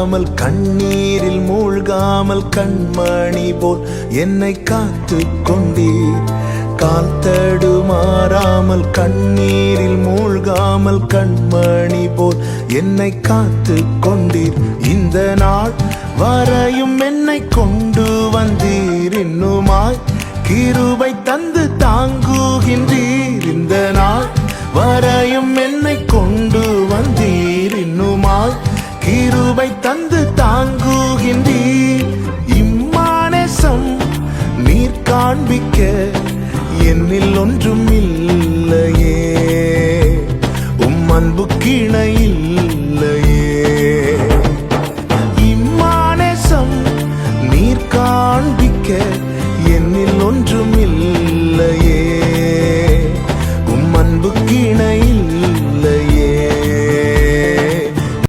மாறாமல் கண்ணீரில் மூழ்காமல் கண்மணி போல் என்னை காத்து கொண்டீர். கால் தடுமாறாமல் கண்ணீரில் மூழ்காமல் கண்மணி போல் என்னை காத்து கொண்டீர். இந்த நாள் வரையும் என்னை கொண்டு வந்தீர். இன்னுமாய் கிருபை தந்து தாங்குகின்றீர். இந்த நாள் வரையும் என்னை கொண்டு வந்தீர். இன்னுமாய் கிருபை தந்து